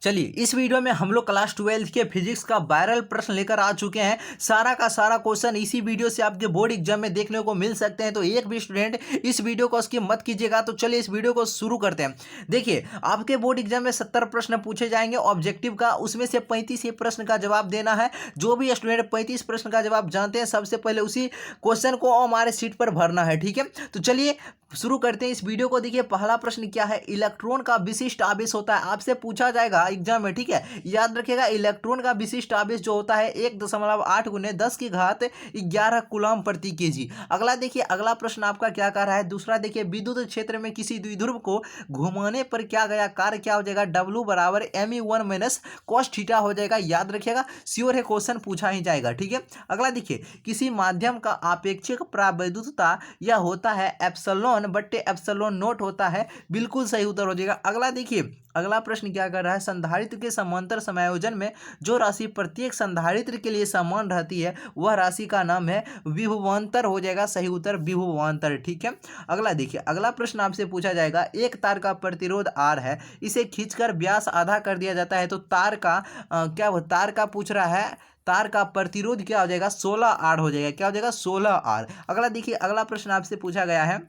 चलिए इस वीडियो में हम लोग क्लास 12 के फिजिक्स का वायरल प्रश्न लेकर आ चुके हैं। सारा का सारा क्वेश्चन इसी वीडियो से आपके बोर्ड एग्जाम में देखने को मिल सकते हैं, तो एक भी स्टूडेंट इस वीडियो को स्किप मत कीजिएगा। तो चलिए इस वीडियो को शुरू करते हैं। देखिए आपके बोर्ड एग्जाम में 70 प्रश्न पूछे जाएंगे ऑब्जेक्टिव का, उसमें से 35 ही प्रश्न का जवाब देना है। जो भी स्टूडेंट 35 प्रश्न का जवाब जानते हैं सबसे पहले उसी क्वेश्चन को हमारे सीट पर भरना है, ठीक है। तो चलिए शुरू करते हैं इस वीडियो को। देखिए पहला प्रश्न क्या है, इलेक्ट्रॉन का विशिष्ट आवेश होता है, आपसे पूछा जाएगा एग्जाम में, ठीक है। याद रखिएगा इलेक्ट्रॉन का विशिष्ट आवेश जो होता है 1.8 गुने 10 की घात 11 कूलम प्रति केजी। अगला देखिए, अगला प्रश्न आपका क्या कह रहा है। दूसरा देखिए, विद्युत क्षेत्र में किसी द्विध्रुव को घुमाने पर क्या गया कार्य क्या हो जाएगा, W बराबर me1 माइनस cos थीटा हो जाएगा। याद रखिएगा, श्योर है क्वेश्चन पूछा ही जाएगा, ठीक है। अगला देखिए, किसी माध्यम का आपेक्षिक प्रावैधुता यह होता है एप्सिलॉन बट्टे एप्सिलॉन नोट होता है, बिल्कुल सही उत्तर हो जाएगा। अगला देखिए, अगला प्रश्न क्या कर रहा है, संधारित्र के समांतर समायोजन में जो राशि प्रत्येक संधारित्र के लिए समान रहती है वह राशि का नाम है विभवांतर हो जाएगा, सही उत्तर विभवांतर, ठीक है। अगला देखिए, अगला प्रश्न आपसे पूछा जाएगा, एक तार का प्रतिरोध R है, इसे खींचकर व्यास आधा कर दिया जाता है, तो तार का तार का पूछ रहा है, तार का प्रतिरोध क्या हो जाएगा, 16R हो जाएगा। क्या हो जाएगा, 16R। अगला देखिए, अगला प्रश्न आपसे पूछा गया है,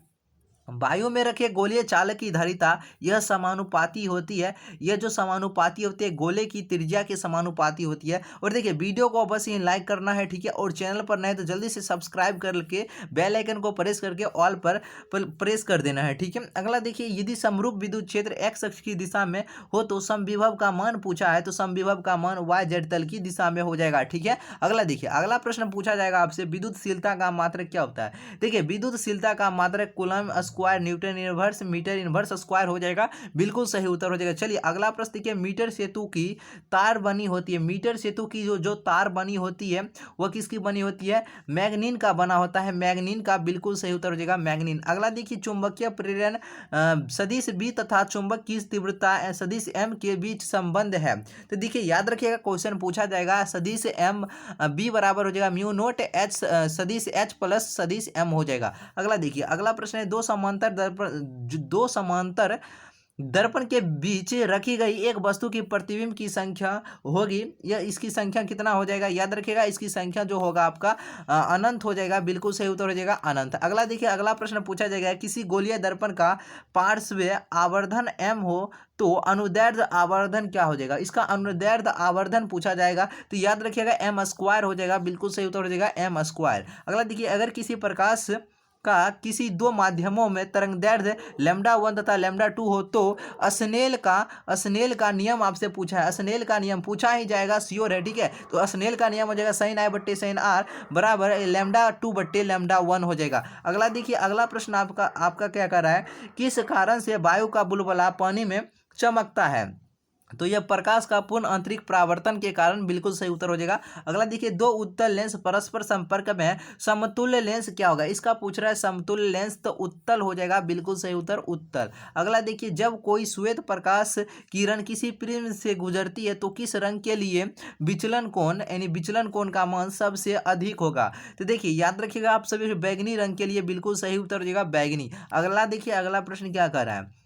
वायु में रखे गोलीय चालक की धारिता यह समानुपाती होती है। यह जो समानुपाती होती है गोले की त्रिज्या के समानुपाती होती है। और देखिए वीडियो को बस ये लाइक करना है, ठीक है। और चैनल पर नए तो जल्दी से सब्सक्राइब करके बेल आइकन को प्रेस करके ऑल पर प्रेस कर देना है, ठीक है। अगला देखिए, यदि समरूप विद्युत क्षेत्र एक्स अक्ष की दिशा में हो तो समविभव का मान पूछा है, तो समविभव का मान वाई जेड तल की दिशा में हो जाएगा, ठीक है। अगला देखिए, अगला प्रश्न पूछा जाएगा आपसे, विद्युतशीलता का मात्रक क्या होता है। देखिए विद्युतशीलता का मात्रक coulomb square newton inverse metre inverse square हो जाएगा, बिल्कुल सही उत्तर हो जाएगा। चलिए अगला प्रश्न देखिए, मीटर सेतु की तार बनी होती है, मीटर सेतु की जो तार बनी होती है वह किसकी बनी होती है, मैग्नीन का बना होता है, मैग्नीन का, बिल्कुल सही उत्तर हो जाएगा मैग्नीन। अगला देखिए, चुंबकीय प्रेरण सदिश बी तथा चुंबक की तीव्रता सदिश एम के बीच संबंध है। तो देखिए याद रखिएगा क्वेश्चन पूछा जाएगा, सदिश एम बी बराबर हो जाएगा म्यू नोट एच सदिश एच प्लस सदिश एम हो जाएगा। अगला देखिए, अगला प्रश्न है, दो समांतर दर्पण के बीच रखी गई एक वस्तु की प्रतिबिंब की संख्या होगी, या इसकी संख्या कितना हो जाएगा। याद रखिएगा इसकी संख्या जो होगा आपका अनंत हो जाएगा, बिल्कुल सही उत्तर हो जाएगा अनंत। अगला देखिए, अगला प्रश्न पूछा जाएगा, किसी गोलीय दर्पण का पार्श्व आवर्धन m हो तो अनुदैर्ध्य आवर्धन क्या हो जाएगा, इसका अनुदैर्ध्य आवर्धन पूछा जाएगा, तो याद रखिएगा एम स्क्वायर हो जाएगा, बिल्कुल सही उत्तर हो जाएगा एम स्क्वायर। अगला देखिए, अगर किसी प्रकाश का किसी दो माध्यमों में तरंगदैर्ध्य λ1 तथा λ2 हो तो स्नेल का नियम आपसे पूछा है, स्नेल का नियम पूछा ही जाएगा, श्योर है, ठीक है। तो स्नेल का नियम हो जाएगा sin I बट्टे sin R बराबर λ2 बट्टे λ1 हो जाएगा। अगला देखिए, अगला प्रश्न आपका क्या कर रहा है, किस कारण से वायु का बुलबुला पानी में चमकता है, तो यह प्रकाश का पूर्ण आंतरिक परावर्तन के कारण, बिल्कुल सही उत्तर हो जाएगा। अगला देखिए, दो उत्तल लेंस परस्पर संपर्क में है, समतुल्य लेंस क्या होगा, इसका पूछ रहा है समतुल्य लेंस, तो उत्तल हो जाएगा, बिल्कुल सही उत्तर उत्तल। अगला देखिए, जब कोई श्वेत प्रकाश किरण किसी प्रिज्म से गुजरती है तो किस रंग के लिए विचलन कोण यानी विचलन कोण का मान सबसे अधिक होगा, तो देखिए याद रखिएगा आप सभी बैगनी रंग के लिए, बिल्कुल सही उत्तर हो जाएगा बैगनी। अगला देखिए, अगला प्रश्न क्या कर रहा है,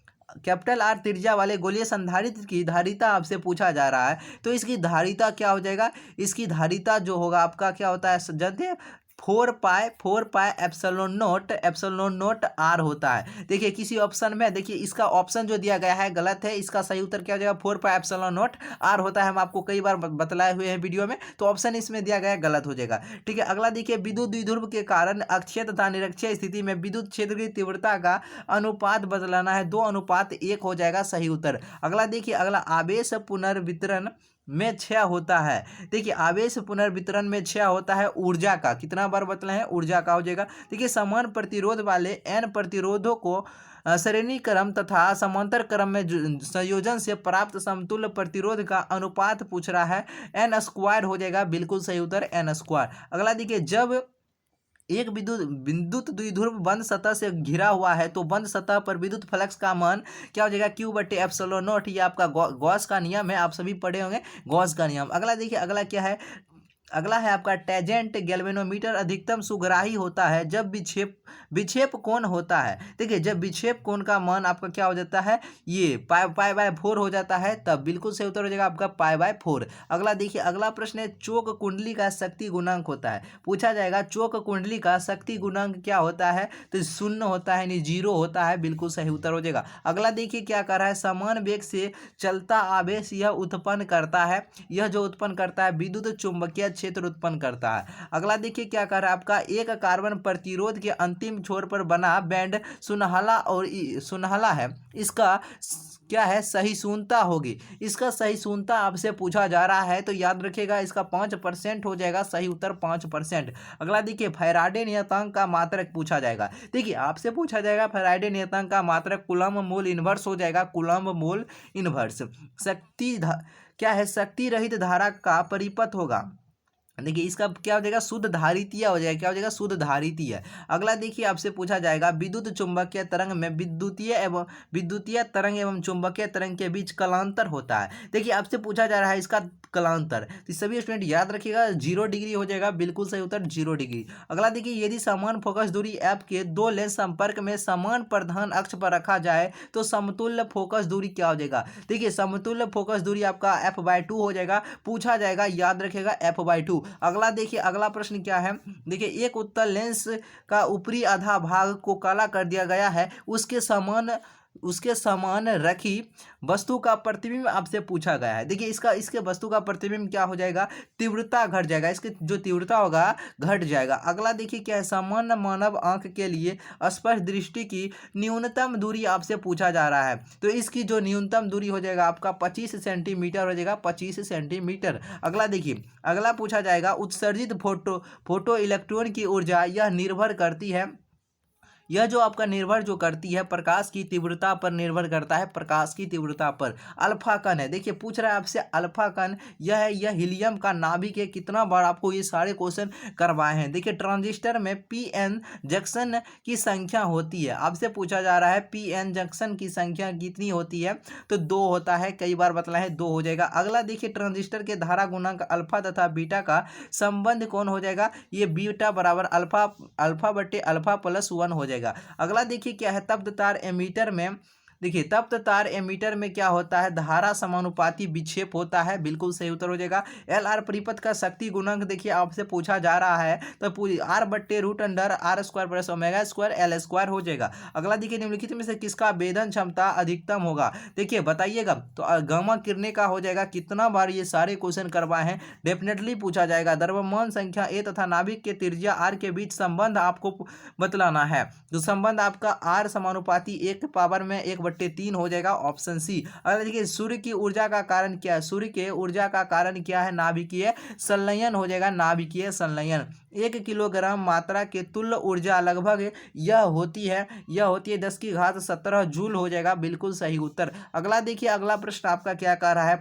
कैपिटल आर त्रिज्या वाले गोलीय संधारित्र की धारिता आपसे पूछा जा रहा है, तो इसकी धारिता क्या हो जाएगा, इसकी धारिता जो होगा आपका क्या होता है, जानते 4 पाई एप्सिलॉन नोट आर होता है। देखिए किसी ऑप्शन में, देखिए इसका ऑप्शन जो दिया गया है गलत है, इसका सही उत्तर क्या हो जाएगा, 4 पाई एप्सिलॉन नोट आर होता है। हम आपको कई बार बतलाए हुए हैं वीडियो में, तो ऑप्शन इसमें दिया गया है गलत हो जाएगा, ठीक है। अगला देखिए, विद्युत द्विध्रुव के कारण अक्षीय तथा निरक्षीय स्थिति में विद्युत क्षेत्र की तीव्रता का अनुपात बदलाना है, 2:1 हो जाएगा, सही उत्तर। अगला देखिए, अगला आवेश पुनर्वितरण में क्षय होता है, देखिए आवेश पुनर्वितरण में क्षय होता है ऊर्जा का, कितना बार बतला है, ऊर्जा का हो जाएगा। देखिए समान प्रतिरोध वाले n प्रतिरोधों को श्रेणी क्रम तथा समांतर क्रम में संयोजन से प्राप्त समतुल्य प्रतिरोध का अनुपात पूछ रहा है, n स्क्वायर हो जाएगा, बिल्कुल सही उत्तर n स्क्वायर। अगला देखिए, जब एक विद्युत द्विध्रुव बंद सतह से घिरा हुआ है तो बंद सतह पर विद्युत फ्लक्स का मान क्या हो जाएगा, क्यू बटे एप्सिलॉन नॉट, ये आपका गॉस का नियम है, आप सभी पढ़े होंगे गॉस का नियम। अगला देखिए, अगला क्या है, अगला है आपका टेजेंट गैल्वेनोमीटर अधिकतम सुग्राही होता है जब विक्षेप कोण होता है। देखिए जब विक्षेप कोण का मान आपका क्या हो जाता है, ये पाई/4 हो जाता है, तब बिल्कुल सही उत्तर हो जाएगा आपका पाई/4। अगला देखिए, अगला प्रश्न है चोक कुंडली का शक्ति गुणांक होता है। पूछा जाएगा चोक कुंडली का शक्ति गुणांक क्या होता है, तो 0 होता है, यानी 0 होता है, बिल्कुल सही उत्तर हो जाएगा। अगला देखिए क्या कर रहा है, समान वेग से चलता आवेश यह उत्पन्न करता है, यह जो उत्पन्न करता है विद्युत चुंबकीय क्षेत्र उत्पन्न करता है। अगला देखिए क्या कर रहा है आपका, एक कार्बन प्रतिरोध के अंतिम छोर पर बना बैंड सुनहला है, इसका क्या है सहिष्णुता होगी। इसका सहिष्णुता आपसे पूछा जा रहा है, तो याद रखिएगा इसका 5% हो जाएगा, सही उत्तर 5%। अगला देखिए फैराडे नियतांक का मात्रक पूछा जाएगा। देखिए आपसे पूछा जाएगा फैराडे नियतांक का मात्रक कूलम्ब मोल इनवर्स हो जाएगा, कूलम्ब मोल इनवर्स। क्या है, शक्ति रहित धारा का परिपथ होगा। देखिए इसका क्या हो जाएगा, शुद्ध धारितीय हो जाएगा। क्या हो जाएगा, शुद्ध धारितीय। अगला देखिए आपसे पूछा जाएगा विद्युत चुंबकीय तरंग में विद्युतीय तरंग एवं चुंबकीय तरंग के बीच कलांतर होता है। देखिए आपसे पूछा जा रहा है इसका कलांतर, तो सभी स्टूडेंट याद रखिएगा 0 डिग्री हो जाएगा, बिल्कुल सही उत्तर 0 डिग्री। अगला देखिए यदि समान फोकस दूरी एफ के दो लेंस संपर्क में समान प्रधान अक्ष पर रखा जाए तो समतुल्य फोकस दूरी क्या हो जाएगा। देखिए समतुल्य फोकस दूरी आपका f/2 हो जाएगा, पूछा जाएगा, याद रखिएगा f/2। अगला देखिए, अगला प्रश्न क्या है, देखिए एक उत्तल लेंस का ऊपरी आधा भाग को काला कर दिया गया है, उसके समान रखी वस्तु का प्रतिबिंब आपसे पूछा गया है। देखिए इसके वस्तु का प्रतिबिंब क्या हो जाएगा, तीव्रता घट जाएगा, इसकी जो तीव्रता होगा घट जाएगा। अगला देखिए क्या है, सामान्य मानव आंख के लिए स्पष्ट दृष्टि की न्यूनतम दूरी आपसे पूछा जा रहा है, तो इसकी जो न्यूनतम दूरी हो जाएगा आपका 25 सेंटीमीटर हो जाएगा, 25 सेंटीमीटर। अगला देखिए, अगला पूछा जाएगा उत्सर्जित फोटो इलेक्ट्रॉन की ऊर्जा यह निर्भर करती है, यह जो आपका निर्भर जो करती है प्रकाश की तीव्रता पर निर्भर करता है, प्रकाश की तीव्रता पर। अल्फा कण है, देखिए पूछ रहा है आपसे अल्फा कण, यह हीलियम का नाभिक है। कितना बार आपको ये सारे क्वेश्चन करवाए हैं। देखिए ट्रांजिस्टर में पीएन जंक्शन की संख्या होती है, आपसे पूछा जा रहा है पीएन जंक्शन की संख्या कितनी होती है, तो 2 होता है, कई बार बतला है 2 हो जाएगा। अगला देखिए ट्रांजिस्टर के धारा गुणांक अल्फा तथा बीटा का संबंध कौन हो जाएगा, ये बीटा बराबर अल्फा+1 हो जाएगा। अगला देखिए क्या है, तप्त तार एमीटर में, देखिए तप्त तार एमीटर में क्या होता है, धारा समानुपाती विक्षेप होता है, बिल्कुल सही उत्तर हो जाएगा। एल आर परिपथ का शक्ति गुणांक देखिए आपसे पूछा जा रहा है, तो पूरी r/√r² + ω² L² हो जाएगा। अगला देखिए निम्नलिखित में से किसका वेधन क्षमता अधिकतम होगा, देखिए बताइएगा, तो गामा किरणें का हो जाएगा। कितना बार ये सारे क्वेश्चन करवाए हैं, डेफिनेटली पूछा जाएगा। द्रव्यमान संख्या ए तथा नाभिक के त्रिज्या आर के बीच संबंध आपको बतलाना है, तो संबंध आपका आर समानुपाती 1/3 हो जाएगा, ऑप्शन सी। अगर देखिए सूर्य की ऊर्जा का कारण क्या है, सूर्य के ऊर्जा का कारण क्या है, नाभिकीय संलयन हो जाएगा, नाभिकीय संलयन। 1 किलोग्राम मात्रा के तुल्य ऊर्जा लगभग यह होती है 10⁻17 जूल हो जाएगा, बिल्कुल सही उत्तर। अगला देखिए, अगला प्रश्न आपका क्या कह रहा है,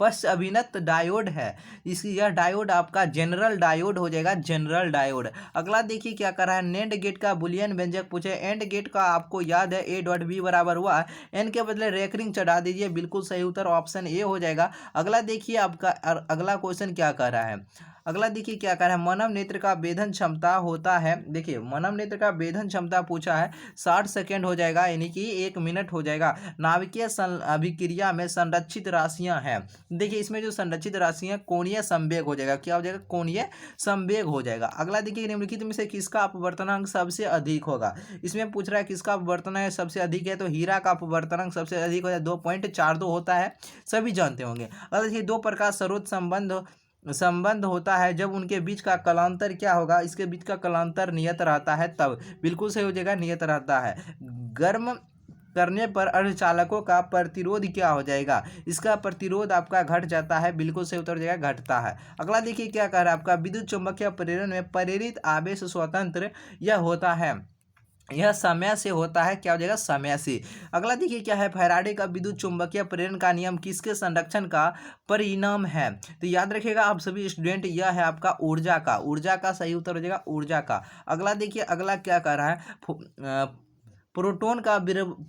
पश्च अभिनत डायोड है, इसकी यह डायोड आपका जनरल डायोड हो जाएगा, जनरल डायोड। अगला देखिए क्या कर रहा है, नेंड गेट का बुलियन व्यंजक पूछे। एंड गेट का आपको याद है A.B बराबर हुआ एन के बदले रेकरिंग चढ़ा दीजिए, बिल्कुल सही उत्तर ऑप्शन ए हो जाएगा। अगला देखिए आपका अगला क्वेश्चन क्या कर रहा है, अगला देखिए क्या कर रहा है, मानव नेत्र का वेधन क्षमता होता है। देखिए मानव नेत्र का वेधन क्षमता पूछा है, 60 सेकेंड हो जाएगा, यानी कि 1 मिनट हो जाएगा। नाभिकीय अभिक्रिया में संरक्षित राशियां हैं, देखिए इसमें जो संरक्षित राशियां कोणीय संवेग हो जाएगा, क्या हो जाएगा, कोणीय संवेग हो जाएगा। अगला देखिए निम्नलिखित में से किसका अपवर्तनांक सबसे अधिक होगा, इसमें पूछ रहा है किसका अपवर्तनांक सबसे अधिक है, तो हीरा का अपवर्तनांक सबसे अधिक हो जाए 2.42 होता है, सभी जानते होंगे। अगला देखिए दो प्रकार स्रोत संबंध होता है जब उनके बीच का कलांतर क्या होगा, इसके बीच का कलांतर नियत रहता है, तब बिल्कुल सही हो जाएगा, नियत रहता है। गर्म करने पर अर्धचालकों का प्रतिरोध क्या हो जाएगा, इसका प्रतिरोध आपका घट जाता है, बिल्कुल सही उत्तर हो जाएगा, घटता है। अगला देखिए क्या कह रहा है आपका, विद्युत चुम्बकीय प्रेरण में प्रेरित आवेश स्वतंत्र यह होता है, यह समय से होता है, क्या हो जाएगा, समय से। अगला देखिए क्या है, फैराडे का विद्युत चुम्बकीय प्रेरण का नियम किसके संरक्षण का परिणाम है, तो याद रखिएगा आप सभी स्टूडेंट, यह है आपका ऊर्जा का सही उत्तर हो जाएगा, ऊर्जा का। अगला देखिए, अगला क्या कर रहा है, प्रोटॉन का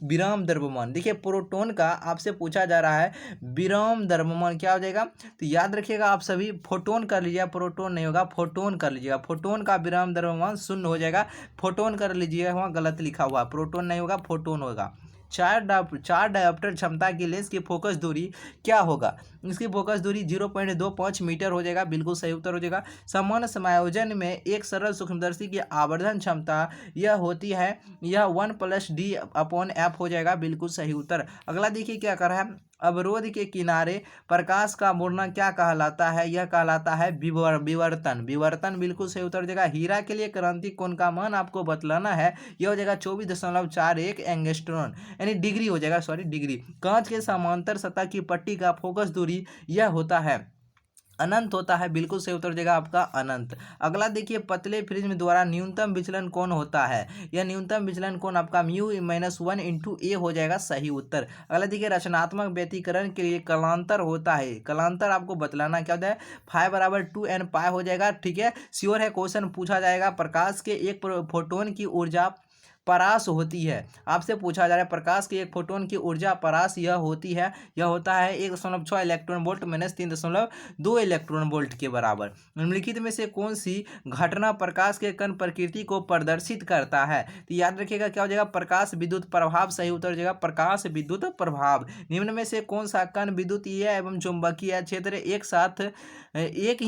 विराम द्रव्यमान। देखिए प्रोटॉन का आपसे पूछा जा रहा है विराम द्रव्यमान क्या हो जाएगा, तो याद रखिएगा आप सभी फोटोन कर लीजिएगा, प्रोटॉन नहीं होगा, फोटोन कर लीजिएगा। फोटोन का विराम द्रव्यमान शून्य हो जाएगा, फोटोन कर लीजिएगा, वहाँ गलत लिखा हुआ, प्रोटॉन नहीं होगा, फोटोन होगा। चार डायोप्टर क्षमता की लेंस की फोकस दूरी क्या होगा, इसकी फोकस दूरी 0.25 मीटर हो जाएगा, बिल्कुल सही उत्तर हो जाएगा। सामान्य समायोजन में एक सरल सूक्ष्मदर्शी की आवर्धन क्षमता यह होती है, यह 1+D/F हो जाएगा, बिल्कुल सही उत्तर। अगला देखिए क्या कर रहा है, अवरोध के किनारे प्रकाश का मुड़ना क्या कहलाता है, यह कहलाता है विवर्तन। विवर्तन बिल्कुल सही उत्तर हो जाएगा। हीरा के लिए क्रांति कोण का मान आपको बतलाना है, यह हो जाएगा 24.41 एंगस्ट्रॉन, यानी डिग्री हो जाएगा, सॉरी डिग्री। कांच के समांतर सतह की पट्टी का फोकस दूरी यह होता है, अनंत होता है, बिल्कुल सही उत्तर हो जाएगा आपका अनंत। अगला देखिए पतले प्रिज्म द्वारा न्यूनतम विचलन कौन होता है, यह न्यूनतम विचलन कौन आपका μ-1 × A हो जाएगा, सही उत्तर। अगला देखिए रचनात्मक व्यतिकरण के लिए कलांतर होता है, कलांतर आपको बतलाना क्या होता है, φ = 2n π हो जाएगा, ठीक है, श्योर है, क्वेश्चन पूछा जाएगा। प्रकाश के एक फोटोन की ऊर्जा परास होती है, आपसे पूछा जा रहा है प्रकाश के एक फोटोन की ऊर्जा परास यह होती है, यह होता है 1.6 इलेक्ट्रॉन वोल्ट - 3.2 इलेक्ट्रॉन वोल्ट के बराबर। निम्नलिखित में से कौन सी घटना प्रकाश के कण प्रकृति को प्रदर्शित करता है, तो याद रखिएगा क्या हो जाएगा, प्रकाश विद्युत प्रभाव, सही उत्तर हो जाएगा प्रकाश विद्युत प्रभाव। निम्न में से कौन सा कण विद्युतीय एवं चुंबकीय क्षेत्र एक साथ एक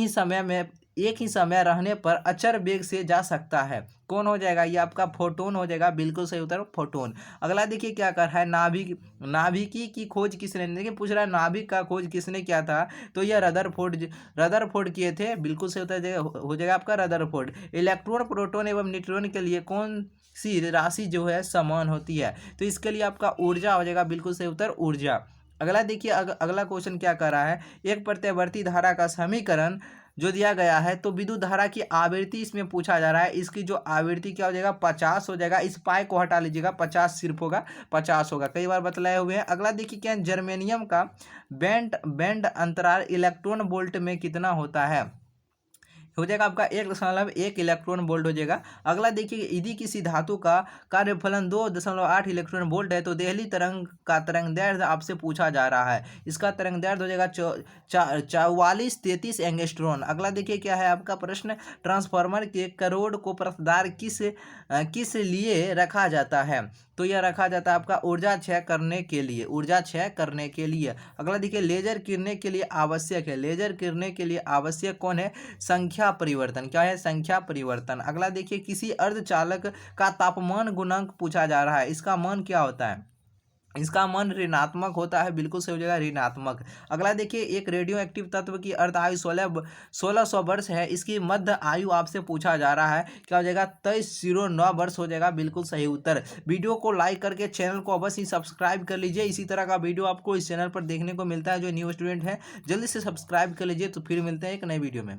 ही समय रहने पर अचर वेग से जा सकता है, कौन हो जाएगा, ये आपका फोटोन हो जाएगा, बिल्कुल सही उत्तर फोटोन। अगला देखिए क्या कर रहा है, नाभिकी की खोज किसने, देखिए पूछ रहा है नाभिक का खोज किसने किया था, तो यह रदरफोर्ड किए थे, बिल्कुल सही उत्तर हो जाएगा आपका रदरफोर्ड। इलेक्ट्रॉन प्रोटॉन एवं न्यूट्रॉन के लिए कौन सी राशि जो है समान होती है, तो इसके लिए आपका ऊर्जा हो जाएगा, बिल्कुल सही उत्तर ऊर्जा। अगला देखिए अगला क्वेश्चन क्या कर रहा है, एक प्रत्यावर्ती धारा का समीकरण जो दिया गया है, तो विद्युत धारा की आवृत्ति इसमें पूछा जा रहा है, इसकी जो आवृत्ति क्या हो जाएगा 50 हो जाएगा, इस पाई को हटा लीजिएगा, 50 सिर्फ होगा, 50 होगा, कई बार बतलाए हुए हैं। अगला देखिए क्या, जर्मेनियम का बैंड अंतराल इलेक्ट्रॉन वोल्ट में कितना होता है, हो जाएगा आपका 1.1 इलेक्ट्रॉन वोल्ट हो जाएगा। अगला देखिए यदि किसी धातु का कार्यफलन 2.8 इलेक्ट्रॉन वोल्ट है, तो देहली तरंग का तरंगदैर्ध्य आपसे पूछा जा रहा है, इसका तरंगदैर्ध्य हो जाएगा 4433 एंगस्ट्रॉन। अगला देखिए क्या है आपका प्रश्न, ट्रांसफार्मर के करोड़ को परतदार किस लिए रखा जाता है, तो यह रखा जाता है आपका ऊर्जा क्षय करने के लिए, ऊर्जा क्षय करने के लिए। अगला देखिए लेजर किरणें के लिए आवश्यक है, लेजर किरणें के लिए आवश्यक कौन है, संख्या परिवर्तन, क्या है, संख्या परिवर्तन। अगला देखिए किसी अर्धचालक का तापमान गुणांक पूछा जा रहा है, इसका मान क्या होता है, इसका मान ऋणात्मक होता है, बिल्कुल सही हो जाएगा ऋणात्मक। अगला देखिए एक रेडियो एक्टिव तत्व की अर्ध आयु 1600 वर्ष है, इसकी मध्य आयु आपसे पूछा जा रहा है, क्या हो जाएगा 2309 वर्ष हो जाएगा, बिल्कुल सही उत्तर। वीडियो को लाइक करके चैनल को अवश्य सब्सक्राइब कर लीजिए, इसी तरह का वीडियो आपको इस चैनल पर देखने को मिलता है, जो न्यू स्टूडेंट है जल्दी से सब्सक्राइब कर लीजिए। तो फिर मिलते हैं एक नए वीडियो में।